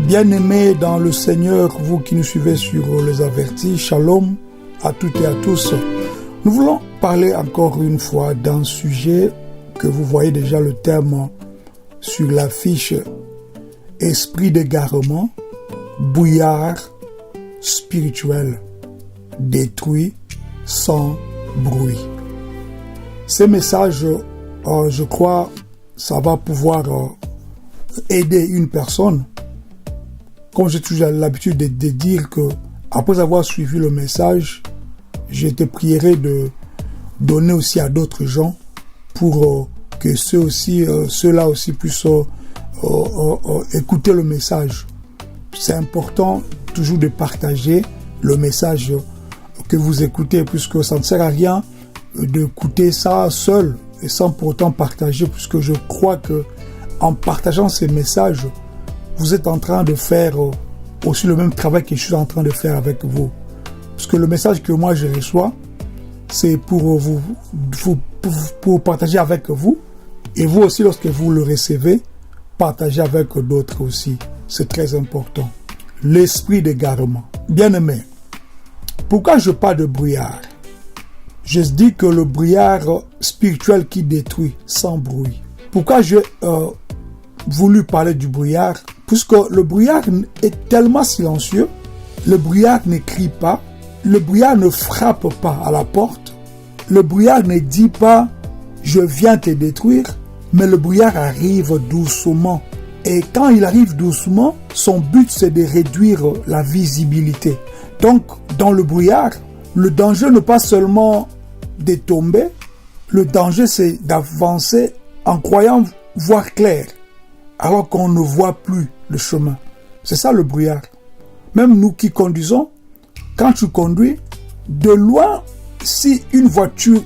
Bien-aimés dans le Seigneur, vous qui nous suivez sur les avertis, shalom à toutes et à tous. Nous voulons parler encore une fois d'un sujet que vous voyez déjà le terme sur l'affiche, esprit d'égarement, brouillard spirituel, détruit sans bruit. Ces messages, je crois, ça va pouvoir aider une personne. Comme j'ai toujours l'habitude de dire que après avoir suivi le message, je te prierai de donner aussi à d'autres gens pour que ceux-là aussi puissent écouter le message. C'est important toujours de partager le message que vous écoutez, puisque ça ne sert à rien d'écouter ça seul et sans pour autant partager, puisque je crois que en partageant ces messages, vous êtes en train de faire aussi le même travail que je suis en train de faire avec vous. Parce que le message que moi je reçois, c'est pour pour partager avec vous. Et vous aussi, lorsque vous le recevez, partagez avec d'autres aussi. C'est très important. L'esprit d'égarement. Bien-aimé, pourquoi je parle de brouillard? Je dis que le brouillard spirituel qui détruit sans bruit. Pourquoi j'ai voulu parler du brouillard? Puisque le brouillard est tellement silencieux, le brouillard ne crie pas, le brouillard ne frappe pas à la porte, le brouillard ne dit pas « je viens te détruire », mais le brouillard arrive doucement. Et quand il arrive doucement, son but c'est de réduire la visibilité. Donc, dans le brouillard, le danger n'est pas seulement de tomber, le danger c'est d'avancer en croyant voir clair, alors qu'on ne voit plus le chemin. C'est ça le brouillard. Même nous qui conduisons, quand tu conduis, de loin, si une voiture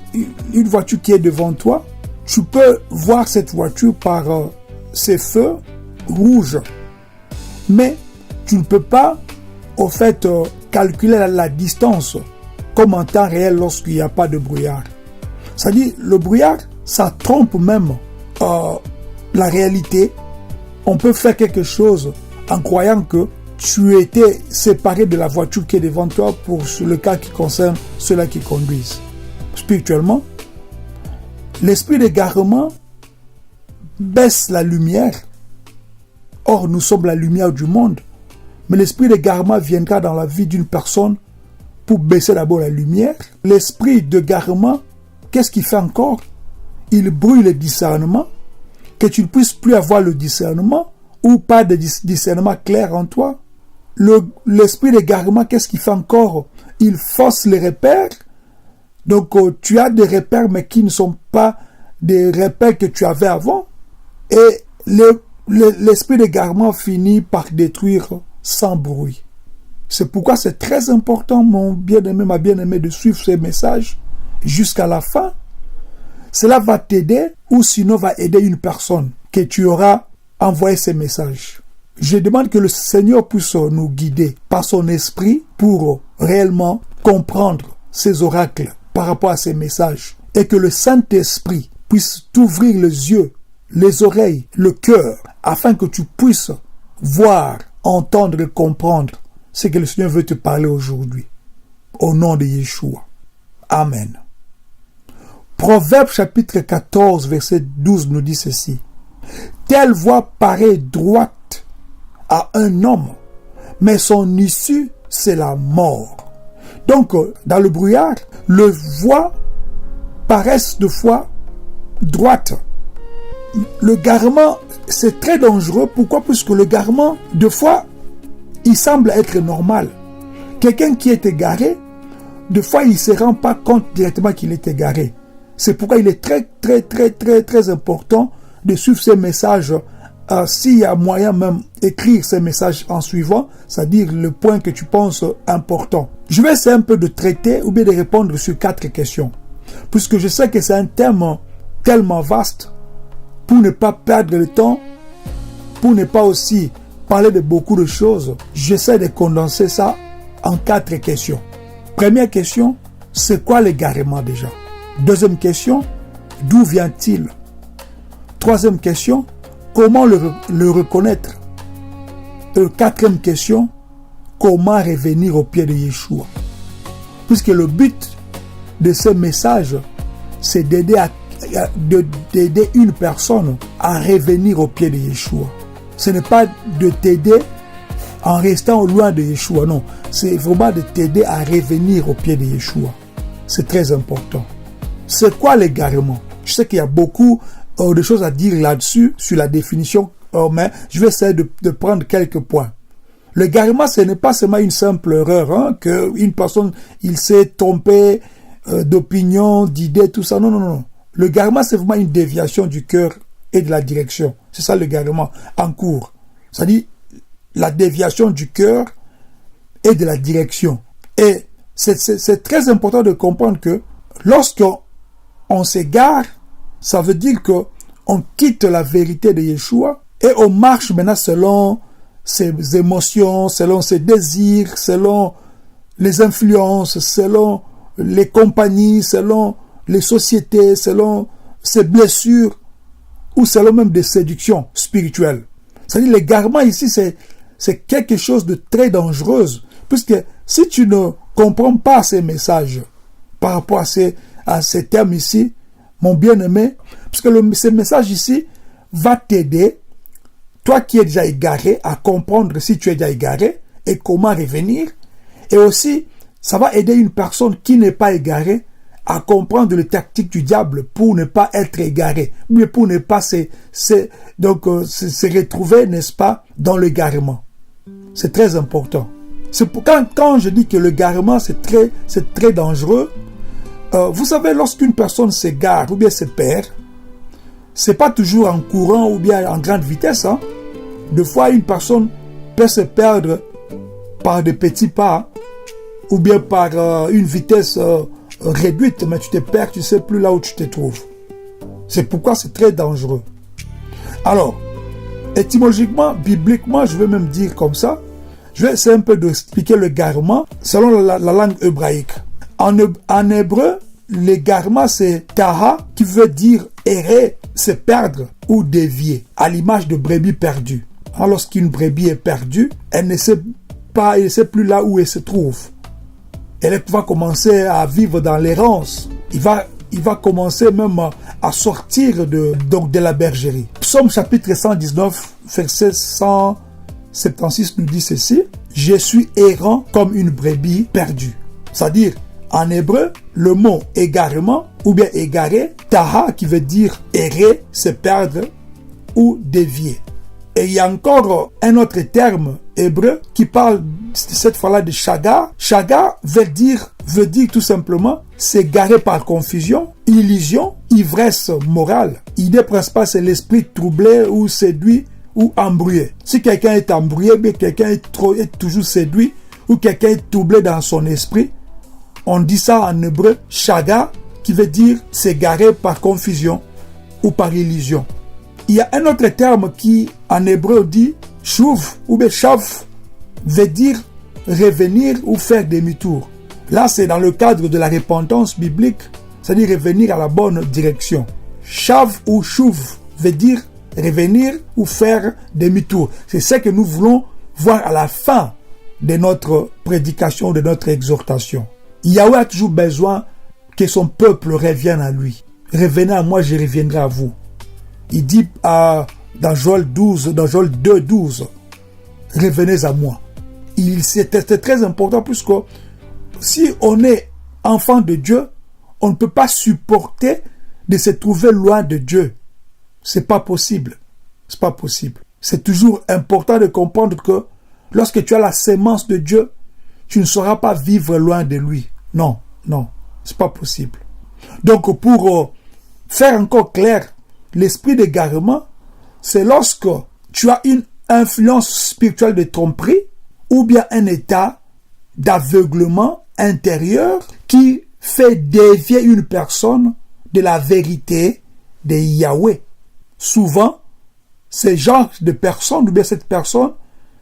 qui est devant toi, tu peux voir cette voiture par ses feux rouges. Mais tu ne peux pas, au fait, calculer la distance comme en temps réel lorsqu'il n'y a pas de brouillard. C'est-à-dire, le brouillard, ça trompe même la réalité. On peut faire quelque chose en croyant que tu étais séparé de la voiture qui est devant toi pour le cas qui concerne ceux-là qui conduisent. Spirituellement, l'esprit d'égarement baisse la lumière. Or, nous sommes la lumière du monde. Mais l'esprit d'égarement viendra dans la vie d'une personne pour baisser d'abord la lumière. L'esprit d'égarement, qu'est-ce qu'il fait encore? Il brouille le discernement, que tu ne puisses plus avoir le discernement ou pas de discernement clair en toi. L'esprit d'égarement, qu'est-ce qu'il fait encore? Il fausse les repères. Donc, tu as des repères, mais qui ne sont pas des repères que tu avais avant. Et l'esprit d'égarement finit par détruire sans bruit. C'est pourquoi c'est très important, mon bien-aimé, ma bien-aimée, de suivre ces messages jusqu'à la fin. Cela va t'aider ou sinon va aider une personne que tu auras envoyé ces messages. Je demande que le Seigneur puisse nous guider par son esprit pour réellement comprendre ces oracles par rapport à ces messages et que le Saint-Esprit puisse t'ouvrir les yeux, les oreilles, le cœur afin que tu puisses voir, entendre et comprendre ce que le Seigneur veut te parler aujourd'hui. Au nom de Yeshua. Amen. Proverbe chapitre 14, verset 12 nous dit ceci. Telle voie paraît droite à un homme, mais son issue, c'est la mort. Donc, dans le brouillard, les voies paraissent de fois droites. Le garement, c'est très dangereux. Pourquoi? Puisque le garement, de fois, il semble être normal. Quelqu'un qui est égaré, de fois, il ne se rend pas compte directement qu'il est égaré. C'est pourquoi il est très important de suivre ces messages. S'il y a moyen même écrire ces messages en suivant, c'est-à-dire le point que tu penses important. Je vais essayer un peu de traiter ou bien de répondre sur 4 questions. Puisque je sais que c'est un thème tellement vaste, pour ne pas perdre le temps, pour ne pas aussi parler de beaucoup de choses, j'essaie de condenser ça en 4 questions. Première question, c'est quoi l'égarement déjà? Deuxième question, d'où vient-il? Troisième question, comment le reconnaître? quatrième question, comment revenir au pied de Yeshua? Puisque le but de ce message, c'est d'aider une personne à revenir au pied de Yeshua. Ce n'est pas de t'aider en restant loin de Yeshua, non. C'est vraiment de t'aider à revenir au pied de Yeshua. C'est très important. C'est quoi l'égarement? Je sais qu'il y a beaucoup de choses à dire là-dessus, sur la définition, mais je vais essayer de prendre quelques points. L'égarement, ce n'est pas seulement une simple erreur, qu'une personne, il s'est trompé d'opinion, d'idée, tout ça. Non, non, non. L'égarement, c'est vraiment une déviation du cœur et de la direction. C'est ça l'égarement en cours. C'est-à-dire la déviation du cœur et de la direction. Et c'est très important de comprendre que lorsqu'on s'égare, ça veut dire qu'on quitte la vérité de Yeshua et on marche maintenant selon ses émotions, selon ses désirs, selon les influences, selon les compagnies, selon les sociétés, selon ses blessures ou selon même des séductions spirituelles. C'est-à-dire l'égarement ici, c'est quelque chose de très dangereux, puisque si tu ne comprends pas ces messages par rapport à ces termes ici, mon bien-aimé, puisque ce message ici va t'aider, toi qui es déjà égaré, à comprendre si tu es déjà égaré et comment revenir. Et aussi, ça va aider une personne qui n'est pas égarée à comprendre les tactiques du diable pour ne pas être égaré, mais pour ne pas se retrouver, n'est-ce pas, dans l'égarement. C'est très important. C'est quand je dis que l'égarement, c'est très dangereux. Vous savez, lorsqu'une personne s'égare ou bien se perd, c'est pas toujours en courant ou bien en grande vitesse. Des fois, une personne peut se perdre par des petits pas ou bien par une vitesse réduite, mais tu te perds, tu ne sais plus là où tu te trouves. C'est pourquoi c'est très dangereux. Alors, étymologiquement, bibliquement, je vais même dire comme ça, je vais essayer un peu d'expliquer l'égarement selon la langue hébraïque. En hébreu, l'égarement, c'est taha, qui veut dire errer, c'est perdre ou dévier, à l'image de brebis perdue. Alors, lorsqu'une brebis est perdue, elle ne sait plus là où elle se trouve. Elle va commencer à vivre dans l'errance. Il va commencer même à sortir de la bergerie. Psaume chapitre 119, verset 176 nous dit ceci. Je suis errant comme une brebis perdue. C'est-à-dire, en hébreu, le mot égarement ou bien égaré, taha qui veut dire errer, se perdre ou dévier. Et il y a encore un autre terme hébreu qui parle cette fois-là de shagar. Shagar veut dire tout simplement s'égarer par confusion, illusion, ivresse morale. L'idée principale, c'est l'esprit troublé ou séduit ou embrouillé. Si quelqu'un est embrouillé, mais quelqu'un est toujours séduit ou quelqu'un est troublé dans son esprit, on dit ça en hébreu shagar qui veut dire s'égarer par confusion ou par illusion. Il y a un autre terme qui, en hébreu, dit chouv ou bien chav, veut dire revenir ou faire demi-tour. Là, c'est dans le cadre de la repentance biblique, c'est-à-dire revenir à la bonne direction. Chav ou chouv veut dire revenir ou faire demi-tour. C'est ce que nous voulons voir à la fin de notre prédication, de notre exhortation. Yahweh a toujours besoin que son peuple revienne à lui. Revenez à moi, je reviendrai à vous. Il dit dans Joël 2, 12, revenez à moi. C'était très important puisque si on est enfant de Dieu, on ne peut pas supporter de se trouver loin de Dieu. C'est pas possible. C'est pas possible. C'est toujours important de comprendre que lorsque tu as la sémence de Dieu, tu ne sauras pas vivre loin de lui. Non, c'est pas possible. Donc pour faire encore clair, l'esprit d'égarement, c'est lorsque tu as une influence spirituelle de tromperie ou bien un état d'aveuglement intérieur qui fait dévier une personne de la vérité de Yahweh. Souvent, ce genre de personne ou bien cette personne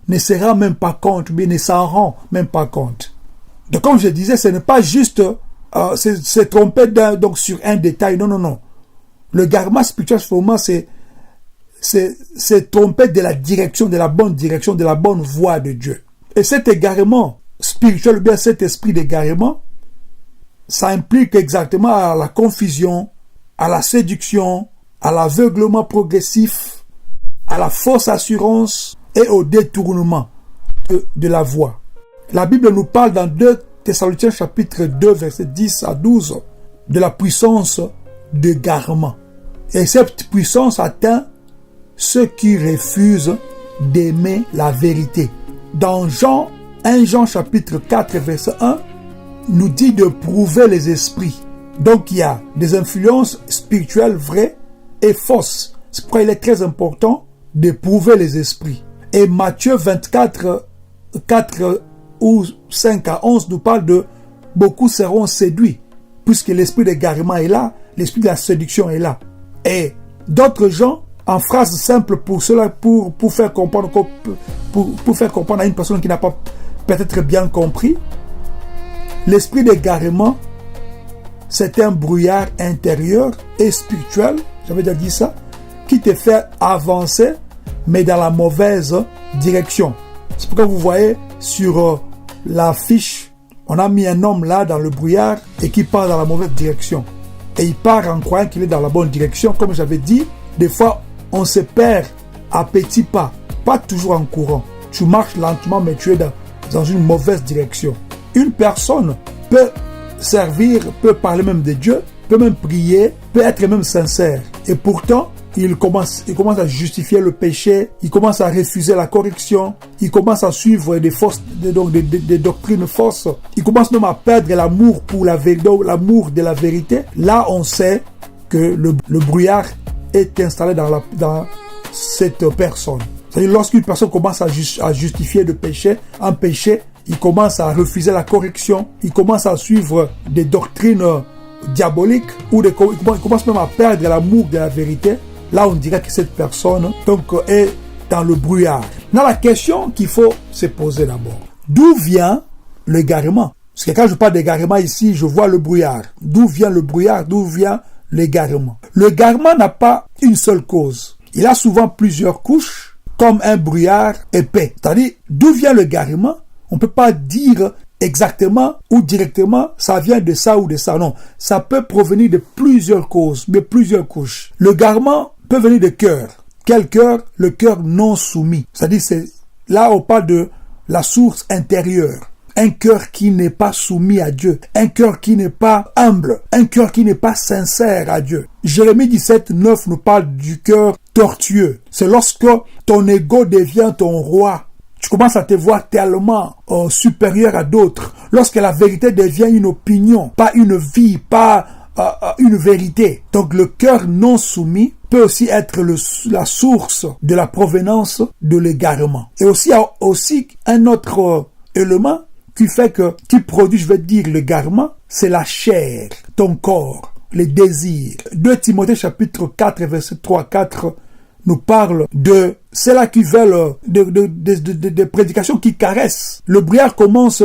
ne se rend même pas compte, ou bien ne s'en rend même pas compte. Donc comme je disais, ce n'est pas juste se tromper donc sur un détail, non. Le garement spirituel, vraiment, c'est s'est trompé de la direction, de la bonne voie de Dieu. Et cet égarement spirituel, ou bien cet esprit d'égarement, ça implique exactement à la confusion, à la séduction, à l'aveuglement progressif, à la fausse assurance et au détournement de la voie. La Bible nous parle dans 2 Thessaloniciens chapitre 2 verset 10 à 12 de la puissance d'égarement. Et cette puissance atteint ceux qui refusent d'aimer la vérité. Dans 1 Jean chapitre 4 verset 1, nous dit de prouver les esprits. Donc il y a des influences spirituelles vraies et fausses. C'est pourquoi il est très important de prouver les esprits. Et Matthieu 24, 4 ou 5 à 11 nous parle de beaucoup seront séduits, puisque l'esprit d'égarement est là, l'esprit de la séduction est là. Et d'autres gens, en phrases simples pour cela, pour faire comprendre à une personne qui n'a pas peut-être bien compris, l'esprit d'égarement, c'est un brouillard intérieur et spirituel, j'avais déjà dit ça, qui te fait avancer, mais dans la mauvaise direction. C'est pourquoi vous voyez sur l'affiche, on a mis un homme là dans le brouillard et qui part dans la mauvaise direction. Et il part en croyant qu'il est dans la bonne direction. Comme j'avais dit, des fois, on se perd à petits pas, pas toujours en courant. Tu marches lentement, mais tu es dans une mauvaise direction. Une personne peut servir, peut parler même de Dieu, peut même prier, peut être même sincère. Et pourtant, il commence à justifier le péché, il commence à refuser la correction, il commence à suivre des doctrines fausses, il commence même à perdre l'amour pour la vérité, l'amour de la vérité. Là, on sait que le brouillard est installé dans cette personne. C'est-à-dire, lorsqu'une personne commence à justifier le péché, un péché, il commence à refuser la correction, il commence à suivre des doctrines diaboliques, ou il commence même à perdre l'amour de la vérité. Là, on dirait que cette personne est dans le brouillard. Là, la question qu'il faut se poser d'abord, d'où vient l'égarement? Parce que quand je parle d'égarement ici, je vois le brouillard. D'où vient le brouillard? D'où vient l'égarement? L'égarement n'a pas une seule cause. Il a souvent plusieurs couches, comme un brouillard épais. C'est-à-dire, d'où vient l'égarement? On ne peut pas dire exactement ou directement ça vient de ça ou de ça. Non, ça peut provenir de plusieurs causes, de plusieurs couches. L'égarement peut venir de cœur. Quel cœur? Le cœur non soumis. C'est-à-dire, là on parle de la source intérieure. Un cœur qui n'est pas soumis à Dieu. Un cœur qui n'est pas humble. Un cœur qui n'est pas sincère à Dieu. Jérémie 17, 9 nous parle du cœur tortueux. C'est lorsque ton ego devient ton roi. Tu commences à te voir tellement supérieur à d'autres. Lorsque la vérité devient une opinion, pas une vie, pas une vérité. Donc le cœur non soumis peut aussi être la source de la provenance de l'égarement. Et aussi, il y a aussi un autre élément qui produit, je vais dire, l'égarement, c'est la chair, ton corps, les désirs. 2 Timothée chapitre 4, verset 3-4 nous parle de ceux-là qui veulent des prédications qui caressent. Le brouillard commence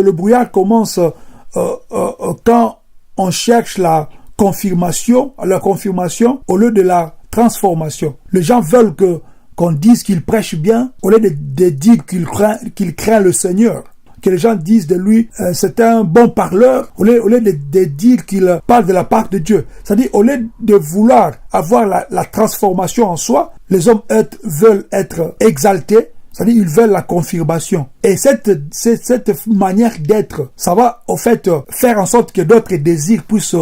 quand on cherche la confirmation au lieu de la transformation. Les gens veulent qu'on dise qu'ils prêchent bien au lieu de dire qu'il craint le Seigneur. Que les gens disent de lui, c'est un bon parleur, au lieu de dire qu'il parle de la part de Dieu. C'est-à-dire, au lieu de vouloir avoir la transformation en soi, les hommes veulent être exaltés, c'est-à-dire ils veulent la confirmation. Et cette manière d'être, ça va au fait faire en sorte que d'autres désirs puissent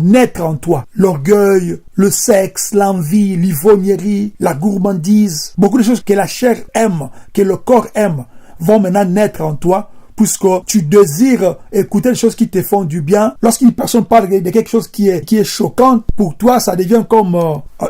naître en toi. L'orgueil, le sexe, l'envie, l'ivrognerie, la gourmandise, beaucoup de choses que la chair aime, que le corps aime, vont maintenant naître en toi, puisque tu désires écouter des choses qui te font du bien. Lorsqu'une personne parle de quelque chose qui est choquant, pour toi, ça devient comme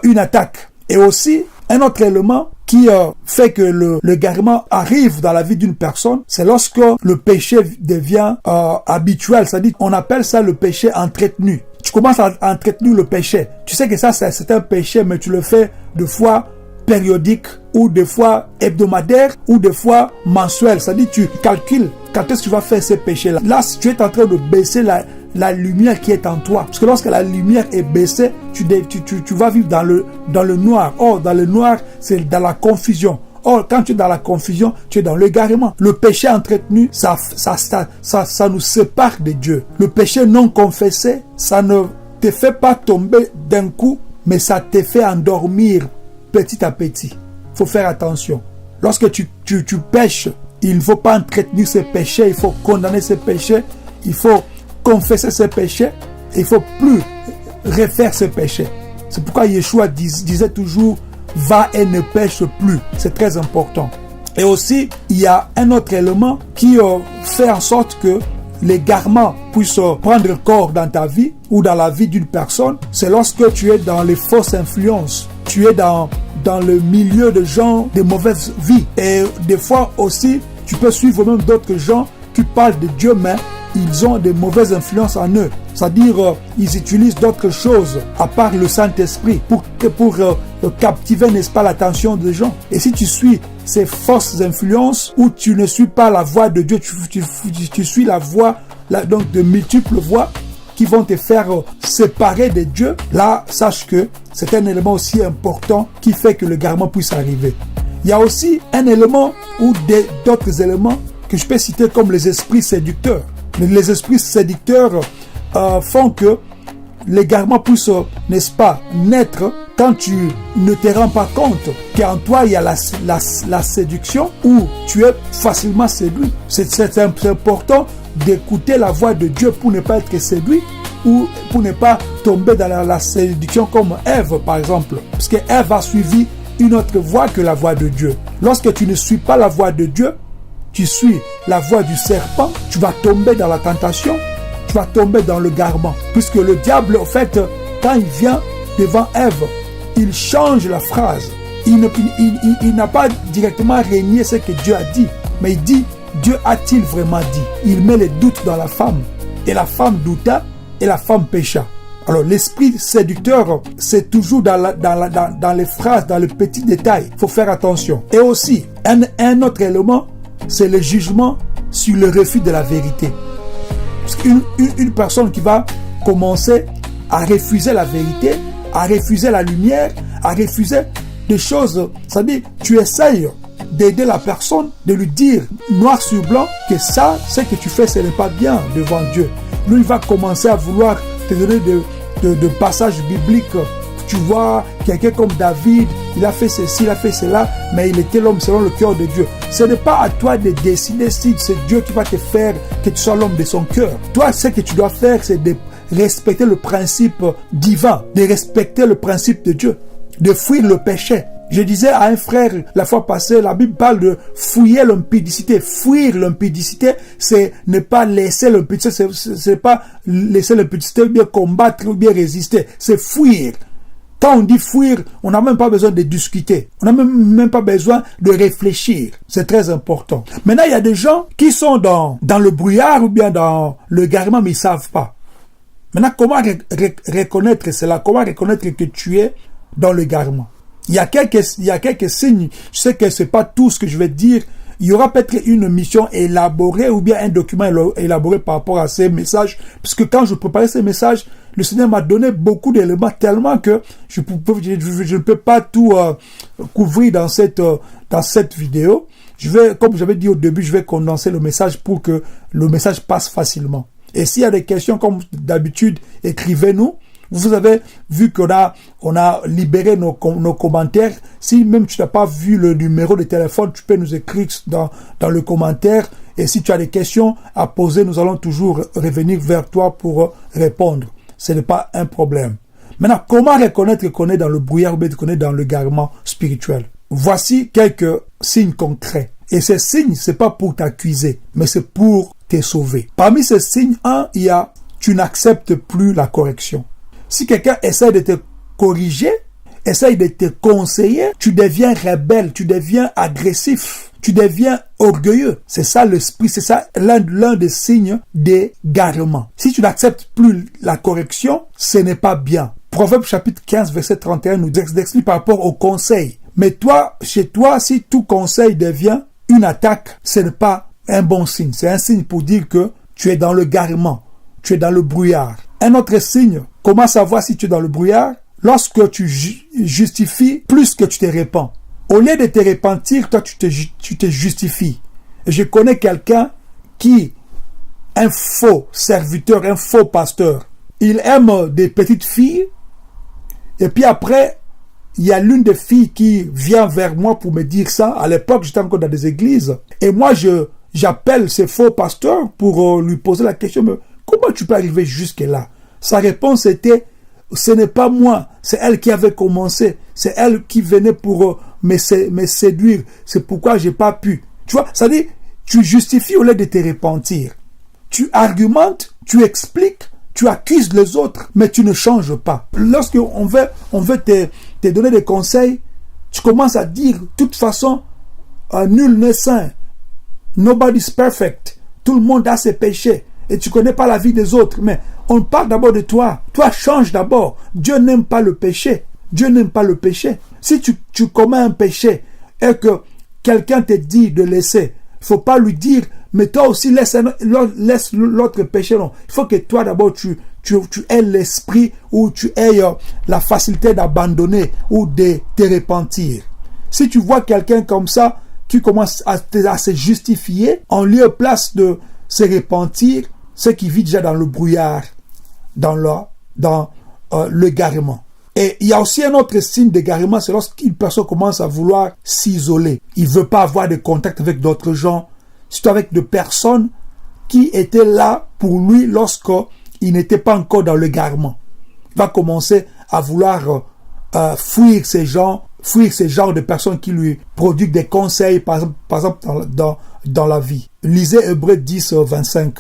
une attaque. Et aussi, un autre élément qui fait que l'égarement arrive dans la vie d'une personne, c'est lorsque le péché devient habituel. C'est-à-dire, on appelle ça le péché entretenu. Tu commences à entretenir le péché. Tu sais que ça, c'est un péché, mais tu le fais de fois périodique, ou des fois hebdomadaire, ou des fois mensuel. C'est-à-dire, tu calcules quand est-ce que tu vas faire ces péchés-là. Là, si tu es en train de baisser la lumière qui est en toi. Parce que lorsque la lumière est baissée, tu vas vivre dans le noir. Or, dans le noir, c'est dans la confusion. Or, quand tu es dans la confusion, tu es dans l'égarement. Le péché entretenu, ça nous sépare de Dieu. Le péché non confessé, ça ne te fait pas tomber d'un coup, mais ça te fait endormir petit à petit. Il faut faire attention. Lorsque tu pêches, il ne faut pas entretenir ces péchés, il faut condamner ces péchés, il faut confesser ces péchés, il ne faut plus refaire ces péchés. C'est pourquoi Yeshua disait toujours « Va et ne pêche plus ». C'est très important. Et aussi, il y a un autre élément qui fait en sorte que l'égarement puisse prendre corps dans ta vie ou dans la vie d'une personne. C'est lorsque tu es dans les fausses influences. Tu es dans le milieu de gens de mauvaise vie. Et des fois aussi, tu peux suivre même d'autres gens qui parlent de Dieu, mais ils ont de mauvaises influences en eux. C'est-à-dire, ils utilisent d'autres choses à part le Saint-Esprit pour captiver, n'est-ce pas, l'attention des gens. Et si tu suis ces fausses influences ou tu ne suis pas la voix de Dieu, tu suis la voix, donc de multiples voix qui vont te faire séparer de Dieu, là, sache que c'est un élément aussi important qui fait que l'égarement puisse arriver. Il y a aussi un élément ou d'autres éléments que je peux citer comme les esprits séducteurs. Les esprits séducteurs font que l'égarement puisse, n'est-ce pas, naître quand tu ne te rends pas compte qu'en toi il y a la séduction ou tu es facilement séduit. C'est important d'écouter la voix de Dieu pour ne pas être séduit ou pour ne pas tomber dans la séduction comme Ève par exemple. Parce que Ève a suivi une autre voie que la voix de Dieu. Lorsque tu ne suis pas la voix de Dieu, tu suis la voie du serpent, tu vas tomber dans la tentation, tu vas tomber dans l'égarement. Puisque le diable, en fait, quand il vient devant Ève, il change la phrase. Il n'a pas directement régné ce que Dieu a dit, mais il dit, Dieu a-t-il vraiment dit? Il met les doutes dans la femme. Et la femme douta et la femme pécha. Alors, l'esprit séducteur, c'est toujours dans les phrases, dans les petits détails. Il faut faire attention. Et aussi, un autre élément, c'est le jugement sur le refus de la vérité. Parce qu'une personne qui va commencer à refuser la vérité, à refuser la lumière, à refuser des choses, c'est-à-dire, tu essayes d'aider la personne, de lui dire noir sur blanc que ça, ce que tu fais, ce n'est pas bien devant Dieu. Lui, il va commencer à vouloir te donner de passages bibliques. Tu vois, quelqu'un comme David, il a fait ceci, il a fait cela, mais il était l'homme selon le cœur de Dieu. Ce n'est pas à toi de décider si c'est Dieu qui va te faire que tu sois l'homme de son cœur. Toi, ce que tu dois faire, c'est de respecter le principe divin, de respecter le principe de Dieu, de fuir le péché. Je disais à un frère la fois passée, la Bible parle de fouiller l'impudicité. Fuir l'impudicité, c'est ne pas laisser l'impudicité, c'est pas laisser l'impudicité ou bien combattre ou bien résister, c'est fuir. Quand on dit fuir, on n'a même pas besoin de discuter. On n'a même pas besoin de réfléchir. C'est très important. Maintenant, il y a des gens qui sont dans le brouillard ou bien dans l'égarement, mais ils ne savent pas. Maintenant, comment reconnaître cela? Comment reconnaître que tu es dans l'égarement? Il y a quelques signes. Je sais que ce n'est pas tout ce que je vais dire. Il y aura peut-être une mission élaborée ou bien un document élaboré par rapport à ces messages. Puisque quand je préparais ces messages, le Seigneur m'a donné beaucoup d'éléments tellement que je ne peux pas tout couvrir dans cette vidéo. Comme j'avais dit au début, je vais condenser le message pour que le message passe facilement. Et s'il y a des questions, comme d'habitude, écrivez-nous. Vous avez vu qu'on a libéré nos commentaires. Si même tu n'as pas vu le numéro de téléphone, tu peux nous écrire dans le commentaire. Et si tu as des questions à poser, nous allons toujours revenir vers toi pour répondre. Ce n'est pas un problème. Maintenant, comment reconnaître qu'on est dans le brouillard ou bien qu'on est dans l'égarement spirituel? Voici quelques signes concrets. Et ces signes, c'est pas pour t'accuser, mais c'est pour te sauver. Parmi ces signes, il y a tu n'acceptes plus la correction. Si quelqu'un essaie de te corriger, essaie de te conseiller, tu deviens rebelle, tu deviens agressif, tu deviens orgueilleux. C'est ça l'esprit, c'est ça l'un des signes d'égarement. Si tu n'acceptes plus la correction, ce n'est pas bien. Proverbe chapitre 15, verset 31 nous explique par rapport au conseil. Mais toi, chez toi, si tout conseil devient une attaque, ce n'est pas un bon signe. C'est un signe pour dire que tu es dans l'égarement. tu es dans le brouillard. Un autre signe, comment savoir si tu es dans le brouillard? Lorsque tu justifies plus que tu te répands. Au lieu de te repentir, toi, tu te justifies. Et je connais quelqu'un qui, un faux serviteur, un faux pasteur, il aime des petites filles, et puis après, il y a l'une des filles qui vient vers moi pour me dire ça. À l'époque, j'étais encore dans des églises. Et moi, j'appelle ce faux pasteur pour lui poser la question, mais comment tu peux arriver jusque-là? Sa réponse était, ce n'est pas moi, c'est elle qui avait commencé. C'est elle qui venait pour me séduire. C'est pourquoi j'ai pas pu. Tu vois, ça dit, tu justifies au lieu de te repentir. Tu argumentes, tu expliques, tu accuses les autres, mais tu ne changes pas. Lorsqu'on veut te donner des conseils, tu commences à dire, de toute façon, nul n'est saint. Nobody's perfect. Tout le monde a ses péchés. Et tu connais pas la vie des autres. Mais on parle d'abord de toi. Toi, change d'abord. Dieu n'aime pas le péché. Dieu n'aime pas le péché. Si tu commets un péché et que quelqu'un te dit de laisser, il faut pas lui dire, mais toi aussi laisse l'autre péché. Non. Il faut que toi d'abord tu aies l'esprit ou tu aies la facilité d'abandonner ou de te repentir. Si tu vois quelqu'un comme ça, tu commences à se justifier en lieu et place de se repentir, ce qui vit déjà dans le brouillard, dans l'égarement. Et il y a aussi un autre signe d'égarement, c'est lorsqu'une personne commence à vouloir s'isoler. Il ne veut pas avoir de contact avec d'autres gens, surtout avec des personnes qui étaient là pour lui lorsqu'il n'était pas encore dans l'égarement. Il va commencer à vouloir fuir ces genres de personnes qui lui prodiguent des conseils, par exemple dans la vie. Lisez Hébreux 10, 25.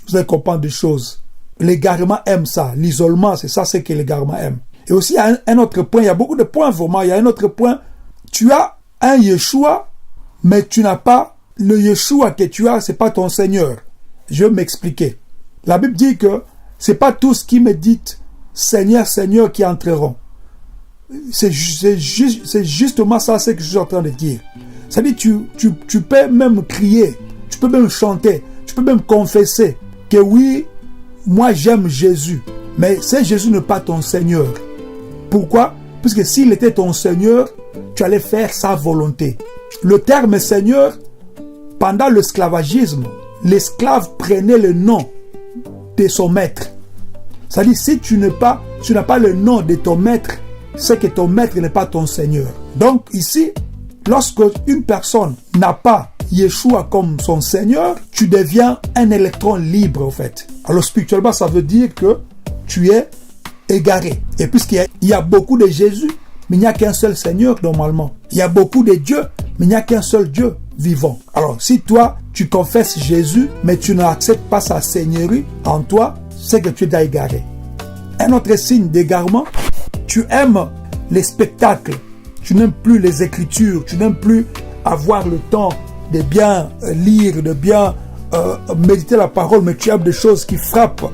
Vous allez comprendre des choses. L'égarement aime ça. L'isolement, c'est ça, c'est que l'égarement aime. Et aussi, il y a un autre point. Il y a beaucoup de points, vraiment. Il y a un autre point. Tu as un Yeshua, mais tu n'as pas le Yeshua que tu as, c'est pas ton Seigneur. Je vais m'expliquer. La Bible dit que c'est pas tous qui me disent Seigneur, Seigneur qui entreront. C'est justement ça, ce que je suis en train de dire. C'est-à-dire, tu peux même crier, tu peux même chanter, tu peux même confesser que oui, moi j'aime Jésus. Mais ce Jésus n'est pas ton Seigneur. Pourquoi? Parce que s'il était ton Seigneur, tu allais faire sa volonté. Le terme Seigneur, pendant l'esclavagisme, l'esclave prenait le nom de son maître. C'est-à-dire, si tu n'as pas le nom de ton maître, c'est que ton maître n'est pas ton Seigneur. Donc ici, lorsque une personne n'a pas Yeshua comme son Seigneur, tu deviens un électron libre en fait. Alors spirituellement, ça veut dire que tu es égaré. Et puisqu'il y a beaucoup de Jésus, mais il n'y a qu'un seul Seigneur normalement. Il y a beaucoup de dieux, mais il n'y a qu'un seul Dieu vivant. Alors si toi, tu confesses Jésus, mais tu n'acceptes pas sa seigneurie en toi, c'est que tu es égaré. Un autre signe d'égarement, tu aimes les spectacles, tu n'aimes plus les écritures, tu n'aimes plus avoir le temps de bien lire, de bien méditer la parole, mais tu aimes des choses qui frappent.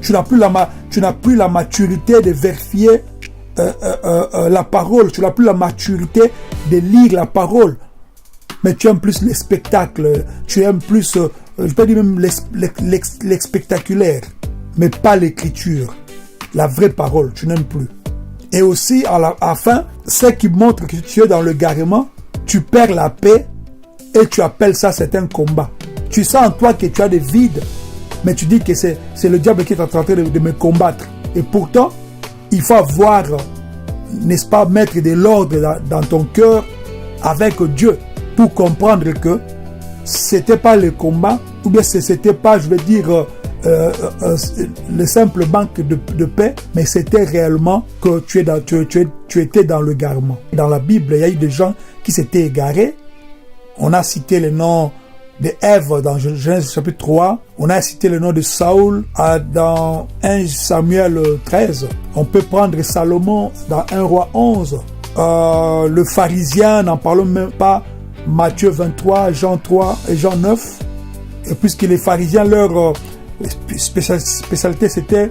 Tu n'as plus la maturité de vérifier la parole, tu n'as plus la maturité de lire la parole, mais tu aimes plus les spectacles, tu aimes plus, je peux dire même les spectaculaires, mais pas l'écriture, la vraie parole, tu n'aimes plus. Et aussi, à la fin, ce qui montre que tu es dans le garement, tu perds la paix et tu appelles ça, c'est un combat. Tu sens en toi que tu as des vides, mais tu dis que c'est le diable qui est en train de me combattre. Et pourtant, il faut avoir, n'est-ce pas, mettre de l'ordre dans ton cœur avec Dieu pour comprendre que c'était pas le combat, ou bien c'était pas, je veux dire, le simple manque de paix, mais c'était réellement que tu étais dans le garement. Dans la Bible, il y a eu des gens qui s'étaient égarés. On a cité le nom de Ève dans Genèse chapitre 3. On a cité le nom de Saoul dans 1 Samuel 13. On peut prendre Salomon dans 1 Roi 11. Le pharisien, n'en parlons même pas, Matthieu 23, Jean 3 et Jean 9. Et puisque les pharisiens, leur spécialité c'était,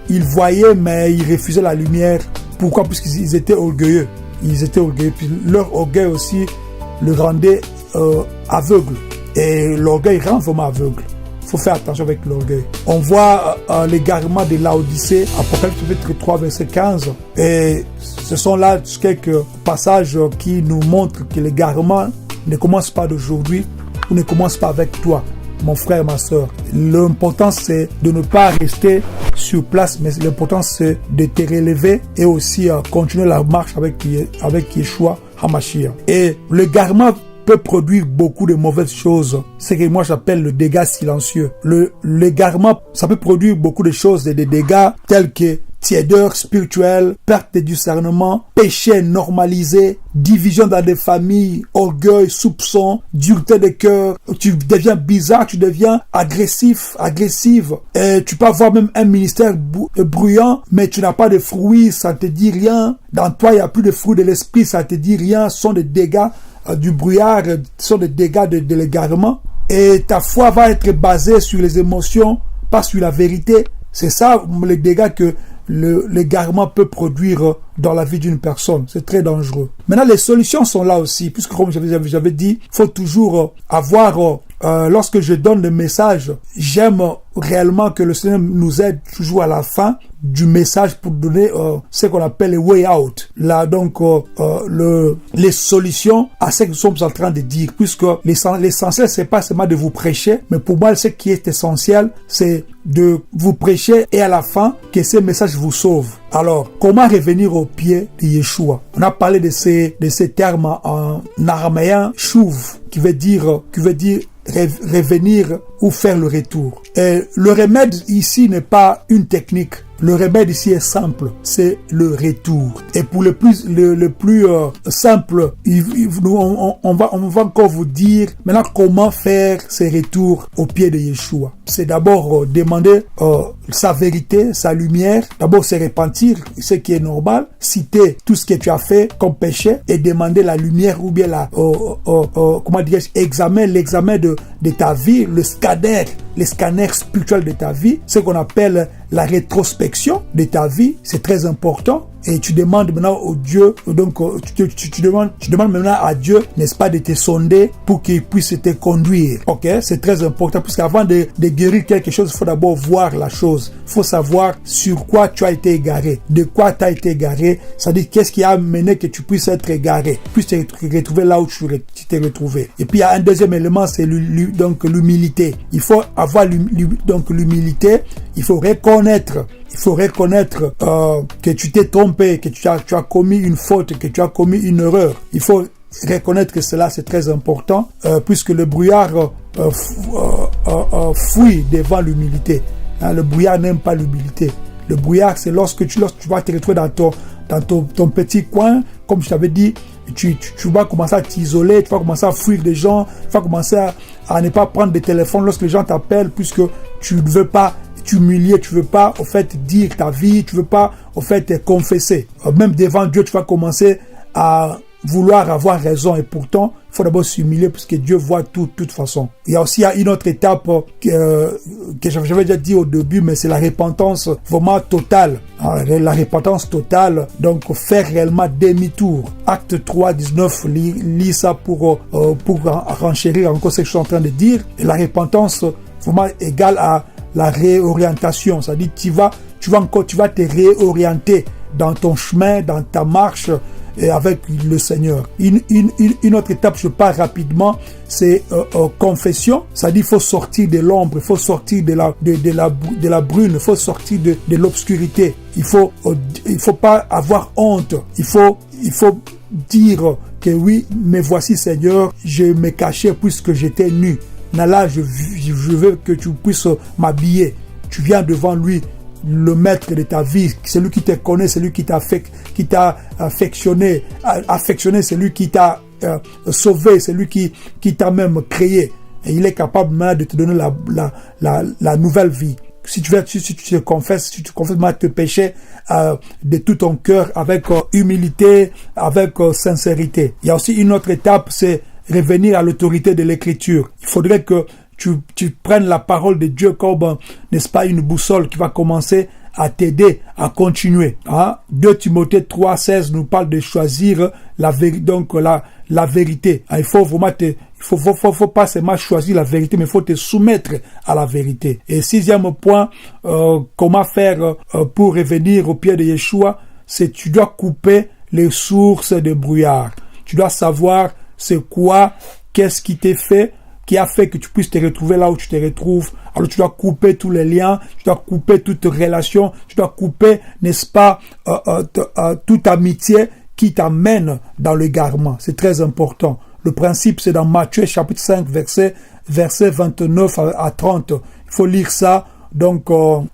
ils voyaient mais ils refusaient la lumière. Pourquoi? Puisqu'ils étaient orgueilleux. Ils étaient orgueilleux. Puis leur orgueil aussi le rendait aveugle. Et l'orgueil rend vraiment aveugle. Il faut faire attention avec l'orgueil. On voit l'égarement de Laodicée, Apocalypse chapitre 3, verset 15. Et ce sont là quelques passages qui nous montrent que l'égarement ne commence pas d'aujourd'hui ou ne commence pas avec toi, mon frère, ma soeur. L'important, c'est de ne pas rester sur place, mais l'important, c'est de te relever et aussi continuer la marche avec Yeshua HaMashiach. Et l'égarement peut produire beaucoup de mauvaises choses. C'est ce que moi j'appelle le dégât silencieux. L'égarement, ça peut produire beaucoup de choses, des dégâts tels que tiédeur spirituelle, perte de discernement, péché normalisé, division dans des familles, orgueil, soupçon, dureté de cœur. Tu deviens bizarre, tu deviens agressive. Et tu peux avoir même un ministère bruyant, mais tu n'as pas de fruits, ça ne te dit rien. Dans toi, il n'y a plus de fruits de l'esprit, ça ne te dit rien. Ce sont des dégâts du brouillard, ce sont des dégâts de l'égarement. Et ta foi va être basée sur les émotions, pas sur la vérité. C'est ça les dégâts que l'égarement peut produire dans la vie d'une personne. C'est très dangereux. Maintenant, les solutions sont là aussi, puisque comme j'avais dit, il faut toujours avoir, lorsque je donne le message, j'aime réellement que le Seigneur nous aide toujours à la fin du message pour donner ce qu'on appelle les way out. Là, donc, les solutions à ce que nous sommes en train de dire, puisque l'essentiel, c'est pas seulement de vous prêcher, mais pour moi, ce qui est essentiel, c'est de vous prêcher et à la fin, que ce message vous sauve. Alors, comment revenir au pied de Yeshua? On a parlé de ces termes en araméen, chouv, qui veut dire revenir ou faire le retour. Et le remède ici n'est pas une technique. Le remède ici est simple, c'est le retour. Et pour le plus simple, on va encore vous dire maintenant comment faire ces retours au pied de Yeshua. C'est d'abord demander sa vérité, sa lumière. D'abord se repentir, ce qui est normal. Citer tout ce que tu as fait comme péché et demander la lumière ou bien l'examen de ta vie, le scanner spirituel de ta vie, ce qu'on appelle la rétrospection de ta vie, c'est très important. Et tu demandes maintenant au Dieu, donc tu demandes maintenant à Dieu, n'est-ce pas, de te sonder pour qu'il puisse te conduire. Ok, c'est très important, parce qu'avant de guérir quelque chose, il faut d'abord voir la chose. Il faut savoir sur quoi tu as été égaré, de quoi tu as été égaré, c'est-à-dire qu'est-ce qui a amené que tu puisses être égaré, puisses te retrouver là où tu t'es retrouvé. Et puis il y a un deuxième élément, c'est donc l'humilité. Il faut avoir l'humilité, il faut reconnaître que tu t'es trompé, que tu as commis une faute, que tu as commis une erreur. Il faut reconnaître que cela, c'est très important, puisque le brouillard fuit devant l'humilité. Le brouillard n'aime pas l'humilité. Le brouillard, c'est lorsque tu vas te retrouver dans ton petit coin, comme je t'avais dit, tu vas commencer à t'isoler, tu vas commencer à fuir des gens, tu vas commencer à ne pas prendre de téléphone lorsque les gens t'appellent, puisque tu ne veux pas t'humilier, tu veux pas au fait dire ta vie, tu veux pas au fait te confesser. Même devant Dieu, tu vas commencer à vouloir avoir raison, et pourtant il faut d'abord s'humilier puisque Dieu voit tout de toute façon. Il y a aussi une autre étape que j'avais déjà dit au début, mais c'est la repentance vraiment totale. La repentance totale, donc faire réellement demi-tour. Acte 3, 19, lis ça pour renchérir encore ce que je suis en train de dire. Et la repentance vraiment égale à la réorientation, c'est-à-dire tu vas te réorienter dans ton chemin, dans ta marche et avec le Seigneur. Une autre étape, je pars rapidement, c'est confession, c'est-à-dire il faut sortir de l'ombre, il faut sortir de la brune, il faut sortir de l'obscurité. Il faut pas avoir honte. Il faut dire que oui, mais voici Seigneur, je me cachais puisque j'étais nu. Là, je veux que tu puisses m'habiller. Tu viens devant lui, le maître de ta vie, celui qui te connaît, celui qui t'a affectionné, celui qui t'a sauvé, celui qui t'a même créé. Et il est capable même de te donner la nouvelle vie. Si tu te confesses tes péchés de tout ton cœur, avec humilité, avec sincérité. Il y a aussi une autre étape, c'est revenir à l'autorité de l'écriture. Il faudrait que tu prennes la parole de Dieu comme, n'est-ce pas, une boussole qui va commencer à t'aider à continuer. 2 Timothée 3,16 nous parle de choisir la vérité. Donc la vérité. Il faut vraiment faut pas seulement choisir la vérité, mais il faut te soumettre à la vérité. Et 6e point, comment faire pour revenir au pied de Yeshua, c'est tu dois couper les sources de brouillard. Tu dois savoir c'est quoi, qu'est-ce qui t'est fait, qui a fait que tu puisses te retrouver là où tu te retrouves. Alors tu dois couper tous les liens, tu dois couper toute relation, tu dois couper, n'est-ce pas, toute amitié qui t'amène dans l'égarement. C'est très important. Le principe, c'est dans Matthieu chapitre 5, verset 29 à 30. Il faut lire ça. Donc,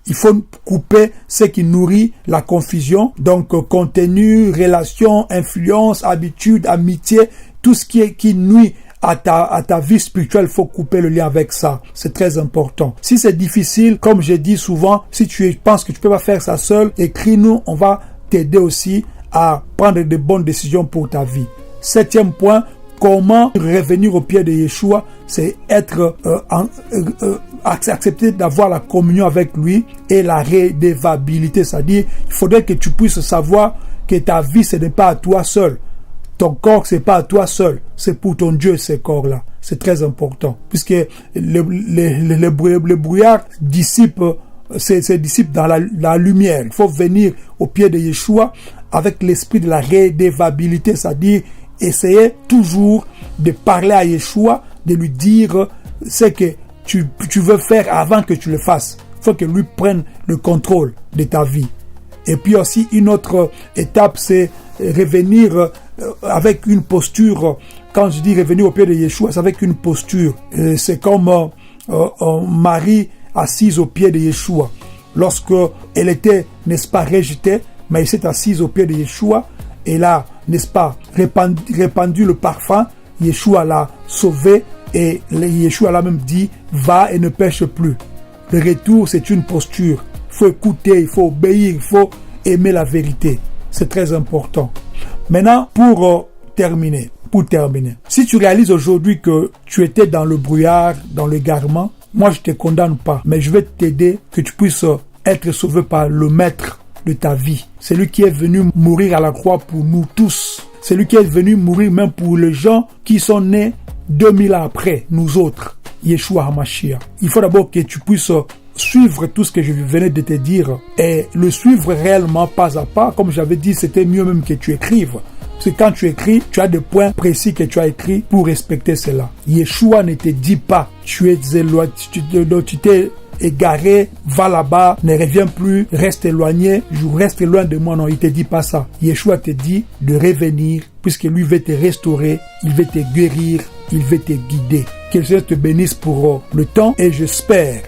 il faut couper ce qui nourrit la confusion. Donc, contenu, relation, influence, habitude, amitié, tout ce qui nuit à ta vie spirituelle, il faut couper le lien avec ça. C'est très important. Si c'est difficile, comme je dis souvent, si tu penses que tu peux pas faire ça seul, écris-nous, on va t'aider aussi à prendre de bonnes décisions pour ta vie. 7e point, comment revenir au pied de Yeshua, c'est être accepter d'avoir la communion avec lui et la redevabilité, c'est-à-dire il faudrait que tu puisses savoir que ta vie ce n'est pas à toi seul, ton corps c'est pas à toi seul, c'est pour ton Dieu ce corps-là. C'est très important puisque le brouillard dissipe ses disciples dans la lumière. Il faut venir au pied de Yeshua avec l'esprit de la redevabilité, c'est-à-dire essayer toujours de parler à Yeshua, de lui dire ce que tu veux faire avant que tu le fasses. Il faut que lui prenne le contrôle de ta vie. Et puis aussi, une autre étape, c'est revenir avec une posture. Quand je dis revenir au pied de Yeshua, c'est avec une posture. C'est comme Marie assise au pied de Yeshua. Lorsque elle était, n'est-ce pas, rejetée, mais elle s'est assise au pied de Yeshua, et là, n'est-ce pas, répandu le parfum, Yeshua l'a sauvé, et Yeshua l'a même dit, va et ne pêche plus. Le retour, c'est une posture. Il faut écouter, il faut obéir, il faut aimer la vérité. C'est très important. Maintenant, pour terminer, si tu réalises aujourd'hui que tu étais dans le brouillard, dans l'égarement, moi je te condamne pas, mais je vais t'aider que tu puisses être sauvé par le Maître de ta vie. C'est lui qui est venu mourir à la croix pour nous tous. C'est lui qui est venu mourir même pour les gens qui sont nés 2000 ans après, nous autres. Yeshua HaMashiach. Il faut d'abord que tu puisses suivre tout ce que je venais de te dire et le suivre réellement pas à pas. Comme j'avais dit, c'était mieux même que tu écrives. Parce que quand tu écris, tu as des points précis que tu as écrits pour respecter cela. Yeshua ne te dit pas, tu es éloigné, tu t'es égaré, va là-bas, ne reviens plus, reste éloigné, reste loin de moi. Non, il te dit pas ça. Yeshua te dit de revenir, puisque lui veut te restaurer, il veut te guérir, il veut te guider. Que le Seigneur te bénisse pour le temps et j'espère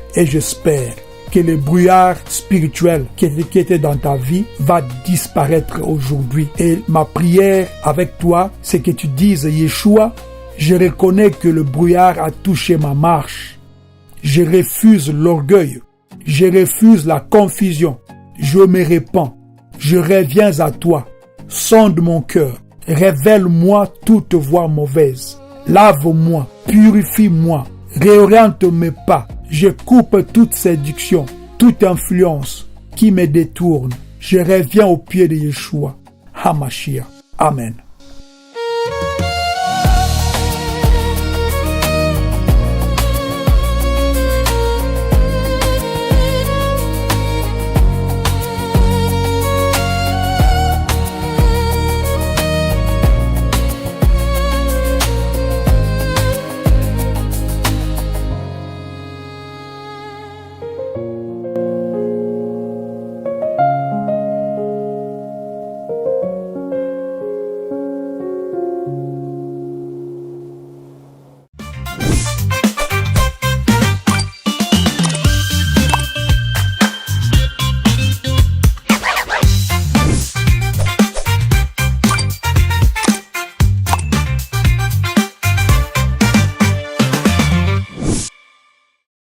que le brouillard spirituel qui était dans ta vie va disparaître aujourd'hui. Et ma prière avec toi, c'est que tu dises, Yeshua, je reconnais que le brouillard a touché ma marche. Je refuse l'orgueil. Je refuse la confusion. Je me répands. Je reviens à toi. Sonde mon cœur. Révèle-moi toute voie mauvaise. Lave-moi. Purifie-moi. Réoriente mes pas. Je coupe toute séduction, toute influence qui me détourne. Je reviens au pied de Yeshua HaMashiach. Amen.